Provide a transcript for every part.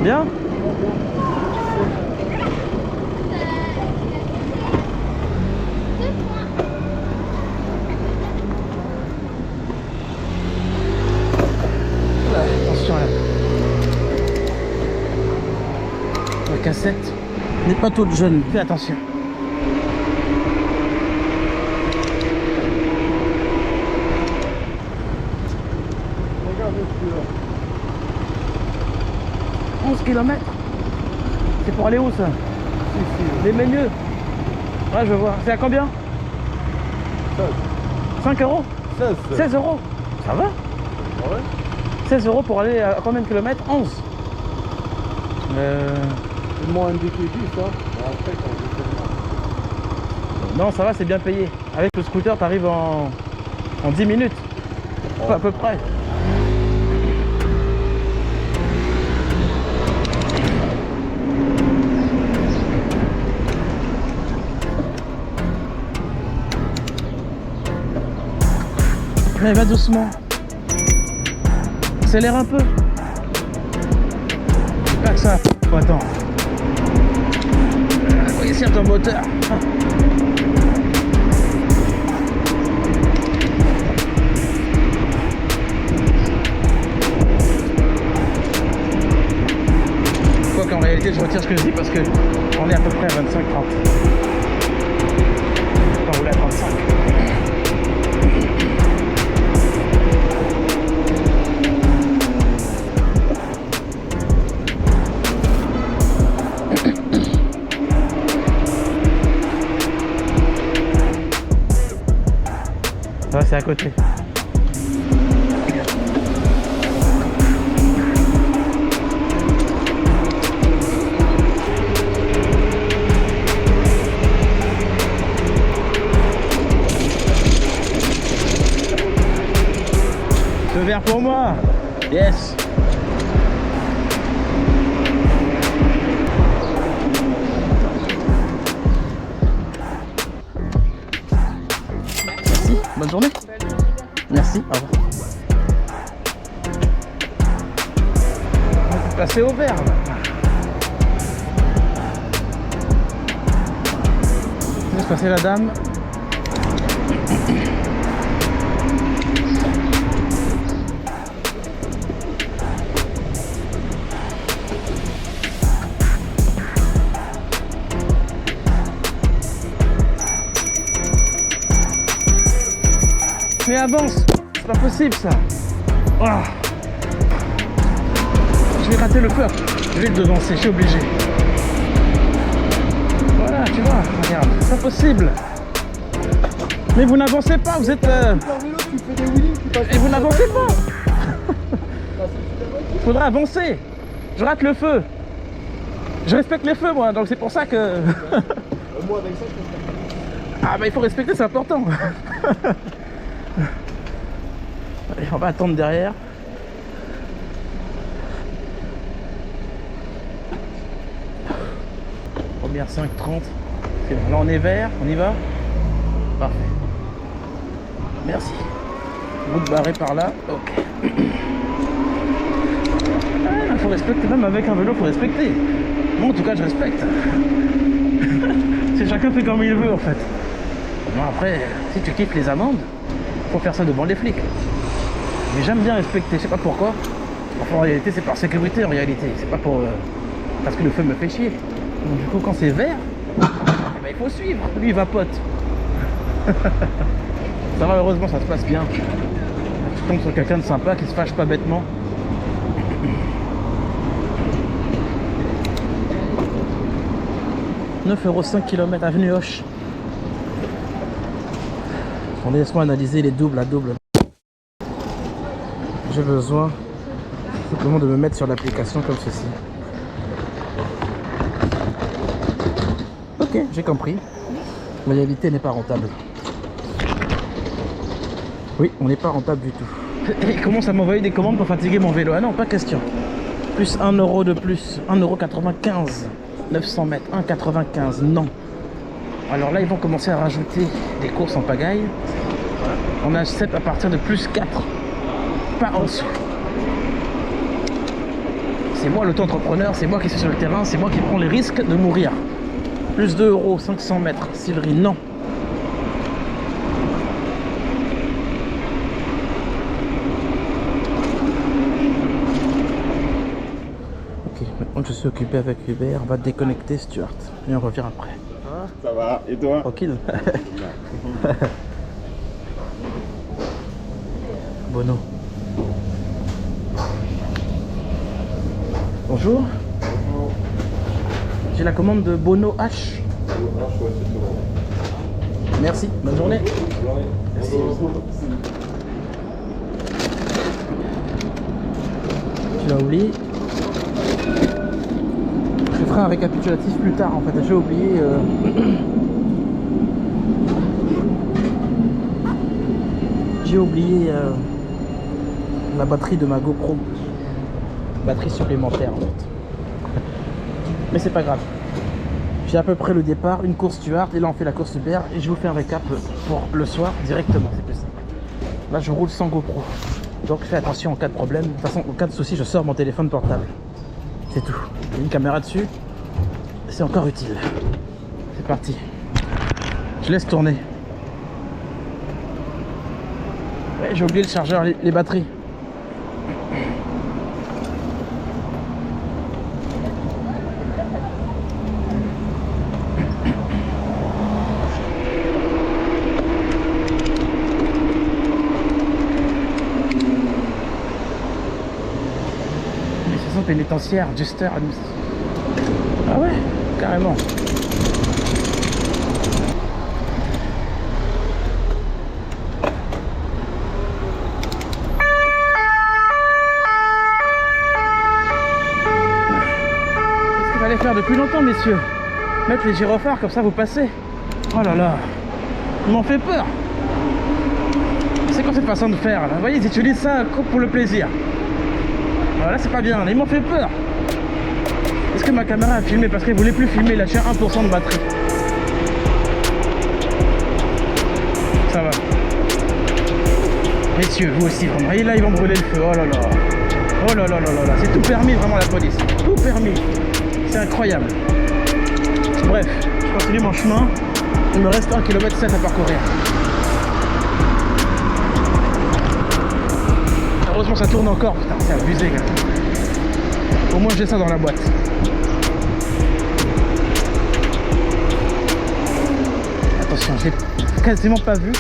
Bien. Là, attention là. La cassette n'est pas toute jeune, fais attention. Regarde celui-là. 11 km. C'est pour aller où ça? Les Ménieux. Ouais, je vois. C'est à combien? 16. 5 euros? 16. 16 euros. Ça va? Ah ouais? 16 euros pour aller à combien de kilomètres? 11. Ils m'ont indiqué 10, hein. Après, quand Non, ça va, c'est bien payé. Avec le scooter, tu arrives en 10 minutes. Oh. À peu près. Mais va doucement. Accélère un peu. Pas que ça. Oh, attends. Faut essayer ton moteur. Quoi qu'en réalité, je retire ce que je dis parce que on est à peu près à 25-30. On roule à 35. Ça, c'est à côté. Feu vert pour moi. Yes. Merci. Bonne journée. Merci. Au revoir. On peut passer au vert. Là. Laisse passer la dame. Mais avance, c'est pas possible ça. Oh. Je vais rater le feu. Je vais le devancer, je suis obligé. Voilà, tu vois, regarde, c'est pas possible. Mais vous n'avancez pas, vous êtes... tu fais des wheelies, tu passes. Et vous n'avancez pas. Il faudra avancer. Je rate le feu. Je respecte les feux moi, donc c'est pour ça que... Moi avec ça, je fais. Ah bah il faut respecter, c'est important. Allez, on va attendre derrière. Première 5,30. C'est bon. Là on est vert, on y va. Parfait. Merci. Route barrée par là. Ok. Ah, faut respecter, même avec un vélo, faut respecter. Moi en tout cas je respecte. C'est chacun fait comme il veut en fait. Bon après, si tu kiffes les amendes, faut faire ça devant les flics. Mais j'aime bien respecter, je sais pas pourquoi. Enfin, en réalité, c'est par sécurité en réalité. C'est pas pour... parce que le feu me fait chier. Donc du coup, quand c'est vert, eh ben, il faut suivre. Lui, il vapote. Ça va, heureusement, ça se passe bien. Tu tombes sur quelqu'un de sympa qui se fâche pas bêtement. €9 5 km avenue Hoche. On laisse-moi analyser les doubles à double. J'ai besoin simplement de me mettre sur l'application comme ceci. Ok, j'ai compris. Loyalité n'est pas rentable. Oui, on n'est pas rentable du tout. Et il commence à m'envoyer des commandes pour fatiguer mon vélo. Ah non, pas question. Plus 1 € de plus. 1,95 €. 900 mètres. 1,95 €. Non. Alors là, ils vont commencer à rajouter des courses en pagaille. On accepte à partir de plus 4. Pas en dessous. C'est moi l'auto-entrepreneur, c'est moi qui suis sur le terrain, c'est moi qui prends les risques de mourir. Plus 2 €, 500 mètres. Sillery, non. Ok, maintenant que je suis occupé avec Uber, on va déconnecter Stuart. Et on revient après. Ça va, et toi? Tranquille. Bono. Bonjour. J'ai la commande de Bono H. Merci, bonne journée. Merci. Tu l'as oublié. Je ferai un récapitulatif plus tard en fait. J'ai oublié. J'ai oublié la batterie de ma GoPro. Batterie supplémentaire en fait. Mais c'est pas grave. J'ai à peu près le départ, une course Stuart, et là on fait la course Uber et je vous fais un récap pour le soir directement, c'est plus simple. Là je roule sans GoPro. Donc fais attention en cas de problème. De toute façon, en cas de souci, je sors mon téléphone portable. C'est tout. Il y a une caméra dessus. C'est encore utile. C'est parti. Je laisse tourner. Ouais, j'ai oublié le chargeur, les batteries. Pénitentiaire, Juster, administration. Ah ouais, carrément. C'est ce qu'il fallait faire depuis longtemps, messieurs. Mettre les gyrophares comme ça, vous passez. Oh là là, ils m'ont fait peur. C'est quoi cette façon de faire là? Vous voyez, ils utilisent ça pour le plaisir. Voilà, c'est pas bien, ils m'ont fait peur. Est-ce que ma caméra a filmé? Parce qu'elle voulait plus filmer, il a 1% de batterie. Ça va. Messieurs, vous aussi, vraiment. Et là, ils vont brûler le feu. Oh là là. Oh là là là là là. C'est tout permis, vraiment, la police. Tout permis. C'est incroyable. Bref, je continue mon chemin. Il me reste 1,7 km à parcourir. Heureusement ça tourne encore, putain c'est abusé gars. Au moins j'ai ça dans la boîte. Attention, j'ai quasiment pas vu.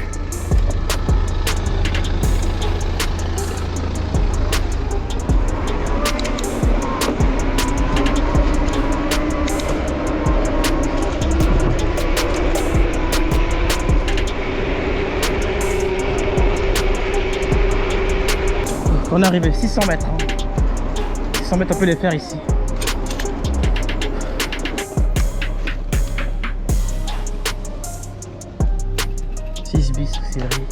On est arrivé, 600 mètres. 600 mètres, on peut les faire ici. Bis, Sillery.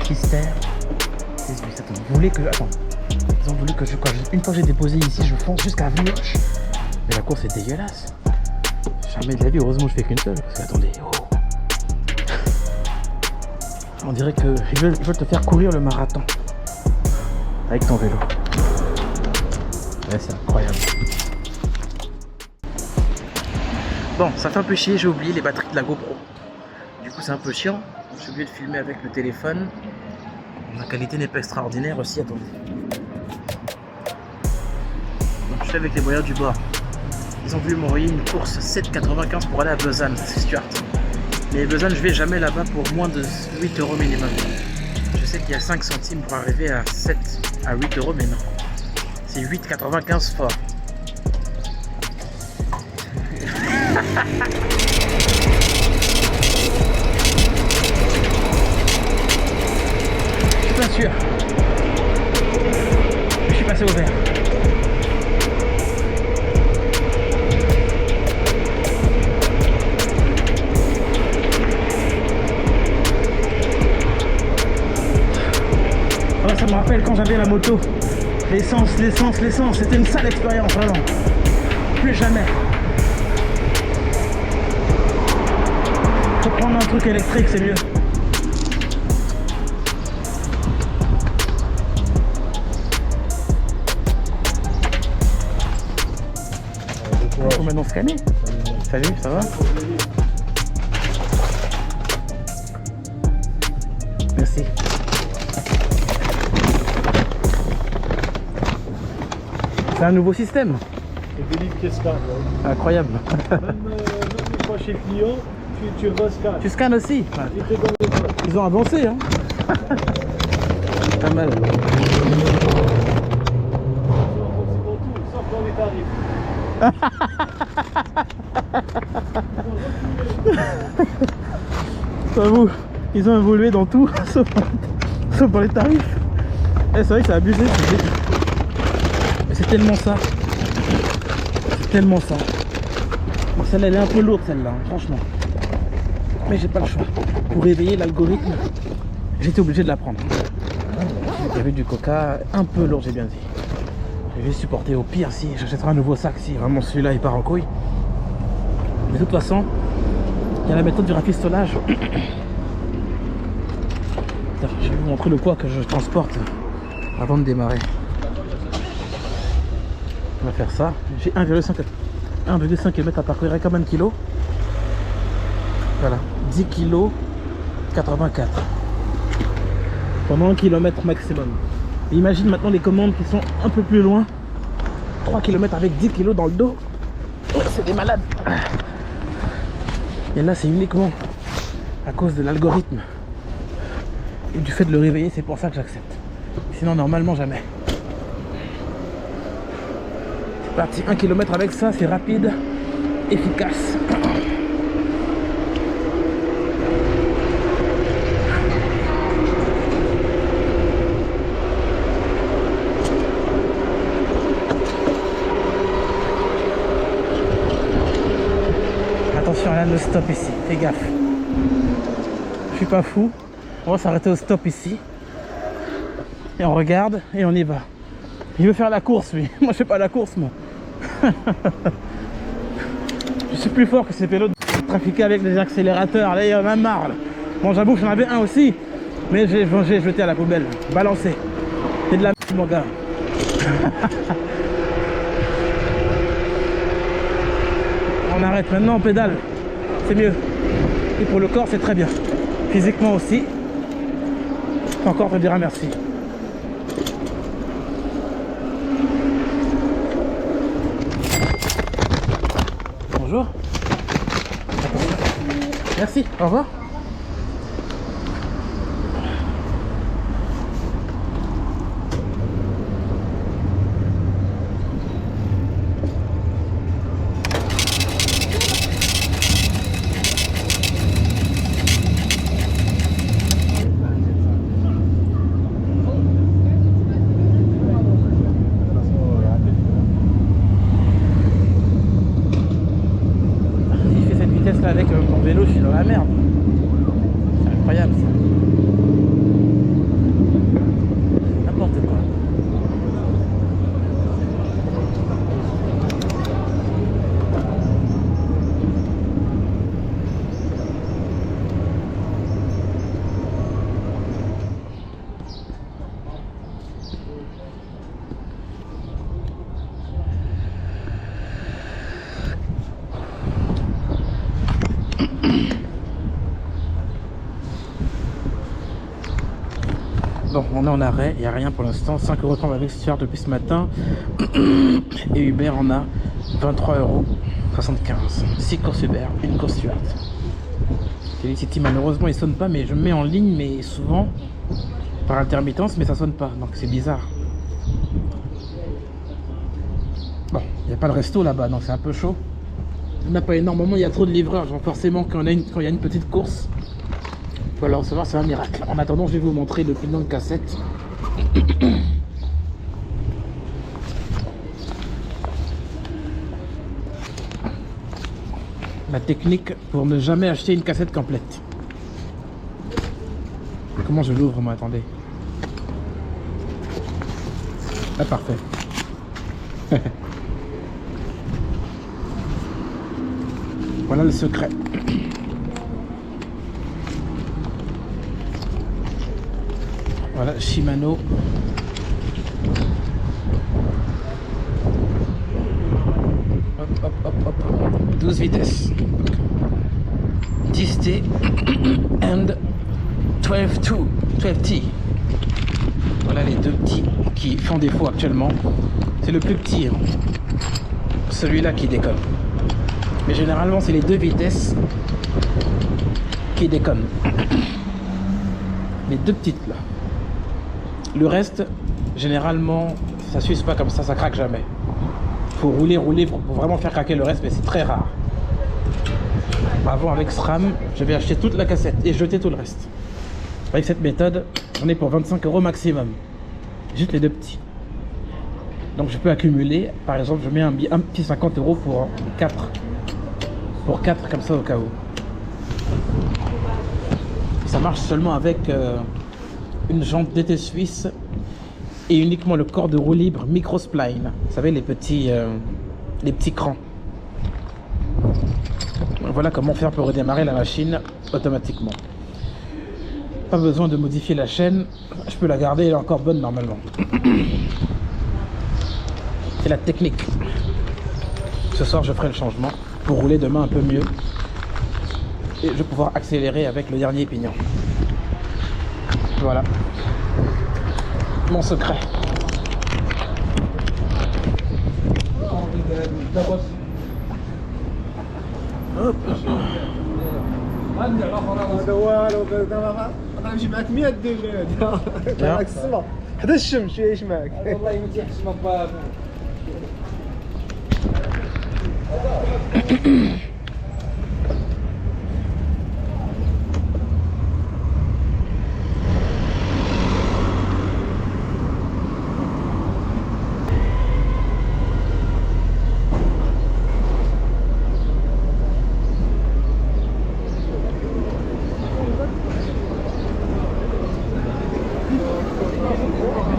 Kister. 6 bis. Attends, vous voulez que. Attends. Ils ont voulu que je. Une fois que j'ai déposé ici, je fonce jusqu'à Vinoche. Mais la course est dégueulasse. Jamais de la vie, heureusement je fais qu'une seule. Parce que attendez, oh. On dirait que ils veulent te faire courir le marathon. Avec ton vélo. Ouais, c'est incroyable. Bon, ça fait un peu chier, j'ai oublié les batteries de la GoPro. Du coup, c'est un peu chiant. J'ai oublié de filmer avec le téléphone. La qualité n'est pas extraordinaire aussi, attendez. Donc, je suis avec les moyens du bord. Ils ont voulu m'envoyer une course 7,95 pour aller à Lausanne, c'est Stuart. Mais Lausanne, je vais jamais là-bas pour moins de 8 € minimum. Je pensais qu'il y a 5 centimes pour arriver à 7 à 8 euros, mais non. C'est 8,95 fort. Je suis pas sûr. Je suis passé au vert. Oh, ça me rappelle quand j'avais la moto. L'essence, c'était une sale expérience, vraiment. Plus jamais. Faut prendre un truc électrique, c'est mieux. Il faut maintenant scanner. Salut, ça va? Merci. C'est un nouveau système. C'est Philippe qui scanne. Incroyable. Même une fois chez le client, tu rescannes. Tu scannes aussi? Ils ont avancé, hein. Pas mal. Sauf dans les tarifs. J'avoue, ils ont évolué dans tout, sauf pour les tarifs. C'est vrai que c'est abusé. C'est tellement ça. C'est tellement ça. Bon, celle-là, elle est un peu lourde, celle-là, hein, franchement. Mais j'ai pas le choix. Pour réveiller l'algorithme, j'étais obligé de la prendre. Il y avait du coca, un peu lourd, j'ai bien dit. Je vais supporter au pire si j'achèterai un nouveau sac, si vraiment celui-là il part en couille. Mais de toute façon, il y a la méthode du rafistolage. Je vais vous montrer le poids que je transporte avant de démarrer. On va faire ça. J'ai 1,5 km à parcourir avec 1 kg. Voilà, 10 kg 84 pendant 1 km maximum. Et imagine maintenant les commandes qui sont un peu plus loin. 3 km avec 10 kg dans le dos. Ouais, c'est des malades. Et là c'est uniquement à cause de l'algorithme et du fait de le réveiller, c'est pour ça que j'accepte. Sinon normalement jamais. C'est parti, 1 km avec ça, c'est rapide, efficace. Attention, là le stop ici, fais gaffe. Je suis pas fou. On va s'arrêter au stop ici. Et on regarde et on y va. Il veut faire la course lui. Moi je fais pas la course moi. Je suis plus fort que ces pélos de trafiquer avec des accélérateurs. Là il y en a marre là. Bon j'avoue que j'en avais un aussi. Mais j'ai jeté à la poubelle. Balancé. C'est de la merde mon gars. On arrête maintenant, on pédale. C'est mieux. Et pour le corps c'est très bien. Physiquement aussi. Ton corps te dira merci. Bonjour. Merci, au revoir. Avec mon vélo, je suis dans la merde. C'est incroyable ça. N'importe quoi. Bon, on est en arrêt, il n'y a rien pour l'instant. 5,30 € avec Stuart depuis ce matin. Et Uber en a 23,75 €. 6 courses Uber, une course Stuart. Felicity malheureusement il sonne pas, mais je me mets en ligne, mais souvent par intermittence, mais ça sonne pas, donc c'est bizarre. Bon, il n'y a pas de resto là-bas, donc c'est un peu chaud. On n'a pas énormément, il y a trop de livreurs, genre forcément quand il y a une petite course, il faut le recevoir, c'est un miracle. En attendant, je vais vous montrer le pignon de cassette. La technique pour ne jamais acheter une cassette complète. Comment je l'ouvre moi? Attendez. Ah parfait. Voilà le secret. Voilà Shimano. Hop hop hop hop. 12 vitesses. 10T and 12T. Voilà les deux petits qui font défaut actuellement. C'est le plus petit, hein. Celui-là qui déconne. Mais généralement c'est les 2 vitesses qui déconnent. Les 2 petites là. Le reste, généralement, ça s'use pas comme ça craque jamais. Faut rouler pour vraiment faire craquer le reste, mais c'est très rare. Avant avec SRAM, j'avais acheté toute la cassette et jeté tout le reste. Avec cette méthode, on est pour 25 € maximum. Juste les 2 petits. Donc je peux accumuler, par exemple, je mets un petit 50 € pour 4. Pour 4 comme ça au cas où. Ça marche seulement avec une jante DT suisse et uniquement le corps de roue libre microspline. Vous savez, les petits crans. Voilà comment faire pour redémarrer la machine automatiquement. Pas besoin de modifier la chaîne, je peux la garder, elle est encore bonne normalement. C'est la technique. Ce soir je ferai le changement pour rouler demain un peu mieux. Et je vais pouvoir accélérer avec le dernier pignon. Voilà. Mon secret. Hop. هذا والو غنمشي معاك 100 ديال معاك السما حدا الشمس يعيش معاك والله ما تيحشم باب.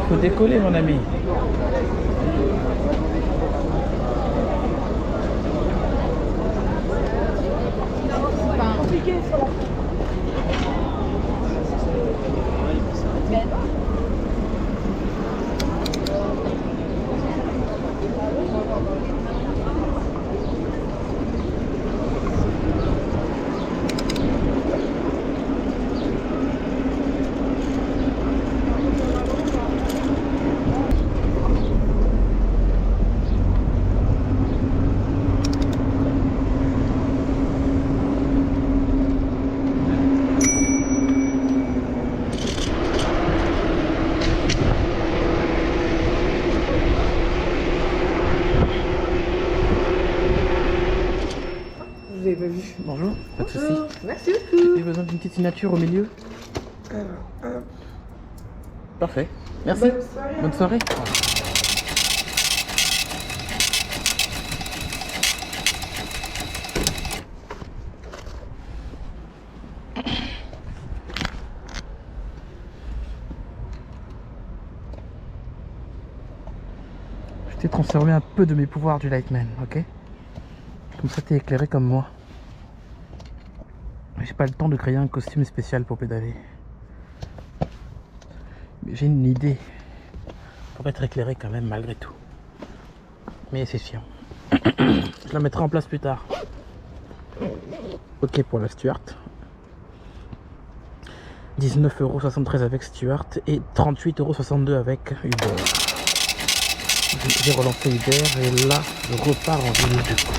Faut décoller mon ami. Bonjour, pas de soucis. Merci beaucoup. J'ai besoin d'une petite signature au milieu. Parfait. Merci. Bonne soirée. Bonne soirée. Je t'ai transformé un peu de mes pouvoirs du Lightman, ok? Comme ça t'es éclairé comme moi. J'ai pas le temps de créer un costume spécial pour pédaler. Mais j'ai une idée pour être éclairé quand même malgré tout. Mais c'est chiant. Je la mettrai en place plus tard. Ok pour la Stuart. 19,73 € avec Stuart et 38,62 € avec Uber. J'ai relancé Uber et là je repars en ville du coup.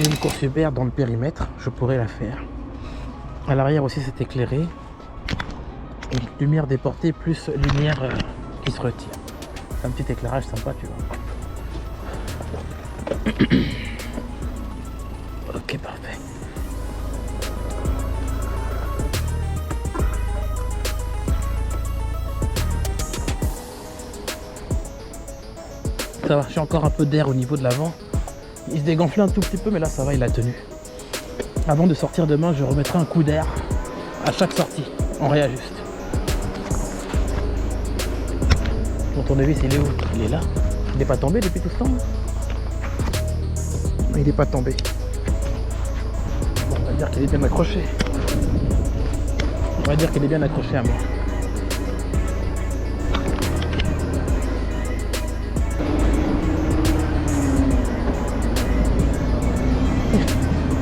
Une course Uber dans le périmètre, je pourrais la faire. À l'arrière aussi c'est éclairé. Donc, lumière déportée plus lumière qui se retire. Un petit éclairage sympa, tu vois. Ok, parfait. Ça va, j'ai encore un peu d'air au niveau de l'avant. Il se dégonflait un tout petit peu, mais là ça va, il a tenu. Avant de sortir demain, je remettrai un coup d'air à chaque sortie. On réajuste. Mon tournevis, il est où? Il est là. Il n'est pas tombé depuis tout ce temps. Il n'est pas tombé. Bon, on va dire qu'il est bien accroché. On va dire qu'il est bien accroché à moi.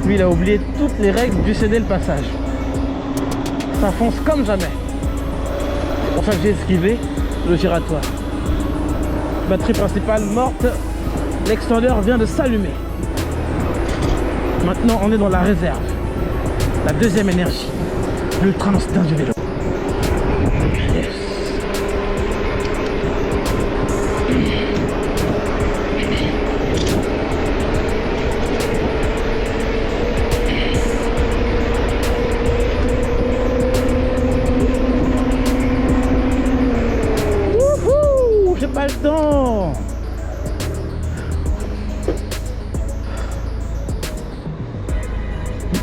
Lui, il a oublié toutes les règles du céder le passage. Ça fonce comme jamais. C'est pour ça que j'ai esquivé le giratoire. Batterie principale morte. L'extendeur vient de s'allumer. Maintenant, on est dans la réserve. La deuxième énergie. L'ultra instinct du vélo. Yes. Wouhou, j'ai pas le temps.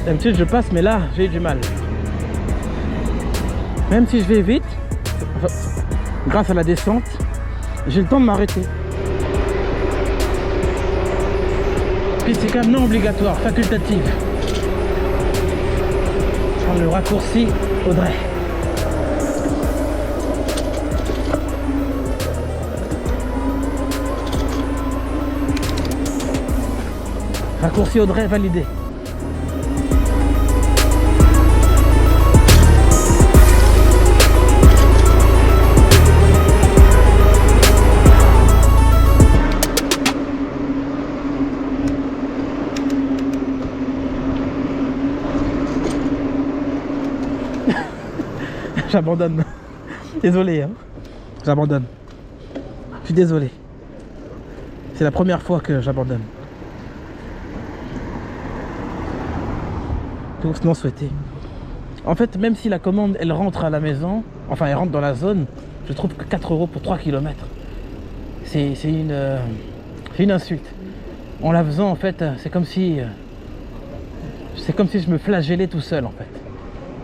D'habitude je passe, mais là j'ai du mal. Même si je vais vite, grâce à la descente, j'ai le temps de m'arrêter. Puis c'est quand même non obligatoire, facultatif. Je prends le raccourci Audrey. Raccourci Audrey validé. J'abandonne. Désolé, hein. J'abandonne. Je suis désolé. C'est la première fois que j'abandonne. Tous non souhaité. En fait, même si la commande, elle rentre à la maison, enfin, elle rentre dans la zone, je trouve que 4 € pour 3 km. C'est une insulte. En la faisant, en fait, c'est comme si je me flagellais tout seul, en fait.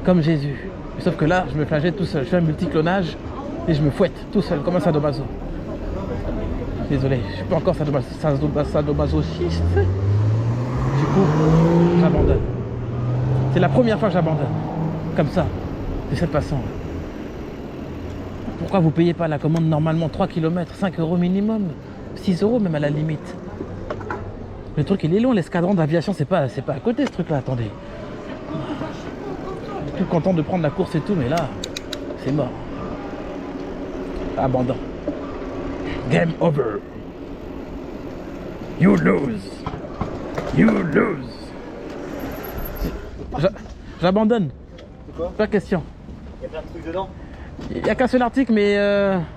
Comme Jésus. Sauf que là, je me flagelle tout seul. Je fais un multiclonage et je me fouette tout seul, comme un sadomaso. Désolé, je suis pas encore sadomasochiste. Du coup, j'abandonne. C'est la première fois que j'abandonne. Comme ça, de cette façon. Pourquoi vous payez pas la commande normalement 3 km, 5 € minimum, 6 € même à la limite. Le truc il est long, l'escadron d'aviation, c'est pas à côté ce truc là, attendez. Tout content de prendre la course et tout, mais là, c'est mort. Abandon. Game over. You lose. You lose. J'abandonne. C'est quoi? Pas question. Il y a plein de trucs dedans. Il n'y a qu'un seul article, mais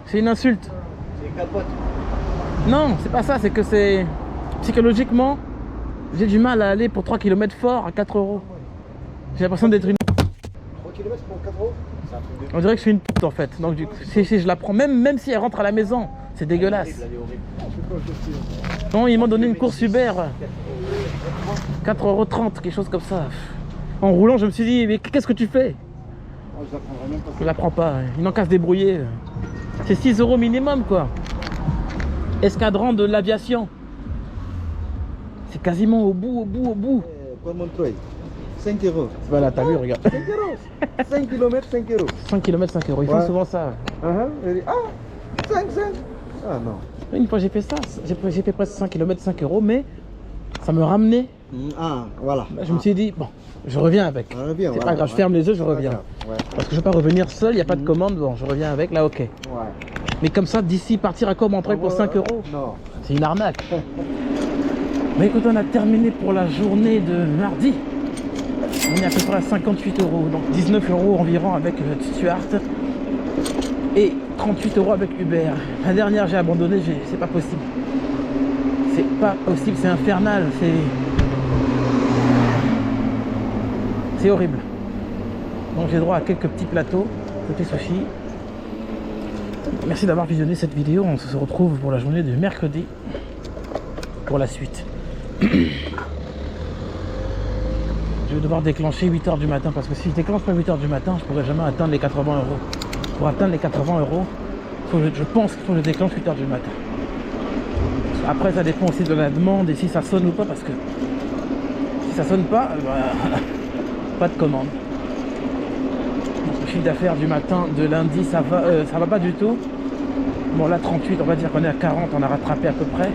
c'est une insulte. C'est une capote. Non, c'est pas ça, c'est que c'est... Psychologiquement, j'ai du mal à aller pour 3 km fort à 4 €. J'ai l'impression d'être une... 3 km pour 4 €. C'est un truc de... On dirait que je suis une pute en fait. Donc du coup, si je la prends, même si elle rentre à la maison, c'est dégueulasse. Elle est horrible. Non, ils m'ont donné une course Uber. 4,30 €, quelque chose comme ça. En roulant, je me suis dit, mais qu'est-ce que tu fais? Oh, je la prendrai même pas. Je la prends pas, ils n'ont qu'à se débrouiller. C'est 6 € minimum quoi. Escadron de l'aviation. C'est quasiment au bout. Pour Montreuil. 5 €. Voilà, t'as vu, regarde. 5 €. 5 km, 5 €. 5 km, 5 €. Ils font Ouais. souvent ça. Elle dit, ah, 5. Ah non. Une fois j'ai fait ça, j'ai fait presque 5 km, 5 €, mais ça me ramenait. Ah, voilà. Je me suis dit, bon, je reviens avec. On revient, C'est voilà, pas grave, je ouais. ferme les yeux, je reviens. Ouais. Parce que je ne veux pas revenir seul, il n'y a pas de commande, bon, je reviens avec, là, ok. Ouais. Mais comme ça, d'ici, partir à Courmontreuil pour 5 €, Non. c'est une arnaque. Mais écoute, on a terminé pour la journée de mardi. On est à peu près à 58 €, donc 19 € environ avec Stuart. Et 38 € avec Uber. La dernière j'ai abandonné, c'est pas possible. C'est pas possible, c'est infernal, c'est horrible. Donc j'ai droit à quelques petits plateaux côté sushi. Merci d'avoir visionné cette vidéo. On se retrouve pour la journée de mercredi pour la suite. Je vais devoir déclencher 8 h du matin parce que si je déclenche pas 8 h du matin, je pourrais jamais atteindre les 80 €. Pour atteindre les 80 €, je pense qu'il faut que je déclenche 8 h du matin. Après ça dépend aussi de la demande et si ça sonne ou pas, parce que si ça sonne pas, pas de commande. Donc, le chiffre d'affaires du matin de lundi ça va pas du tout. Bon là 38, on va dire qu'on est à 40, on a rattrapé à peu près.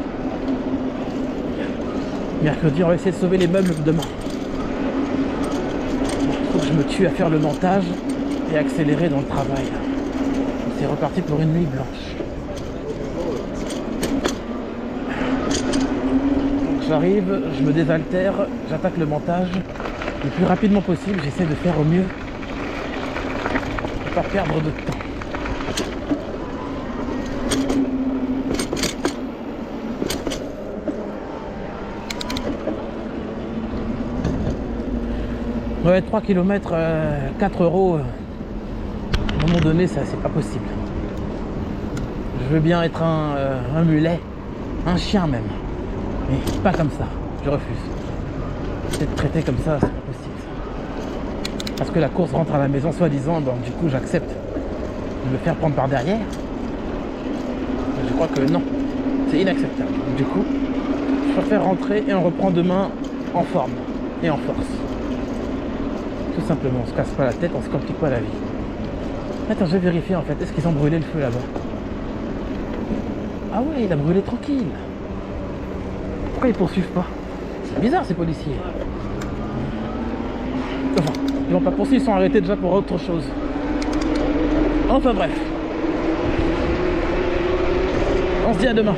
Mercredi on va essayer de sauver les meubles demain. Il faut que je me tue à faire le montage et accélérer dans le travail. C'est reparti pour une nuit blanche. J'arrive, je me désaltère, j'attaque le montage le plus rapidement possible, j'essaie de faire au mieux pour pas perdre de temps. Ouais, 3 km, 4 €, à un moment donné, ça c'est pas possible. Je veux bien être un mulet, un chien même. Mais pas comme ça, je refuse. Être traité comme ça, c'est pas possible. Parce que la course rentre à la maison soi-disant, donc du coup j'accepte de me faire prendre par derrière. Je crois que non, c'est inacceptable. Donc, du coup, je préfère rentrer et on reprend demain en forme et en force. Tout simplement, on se casse pas la tête, on se complique pas la vie. Attends, je vais vérifier en fait, est-ce qu'ils ont brûlé le feu là-bas? Ah ouais, il a brûlé tranquille. Pourquoi ils poursuivent pas? C'est bizarre ces policiers. Enfin, ils vont pas poursuivre, ils sont arrêtés déjà pour autre chose. Enfin bref. On se dit à demain.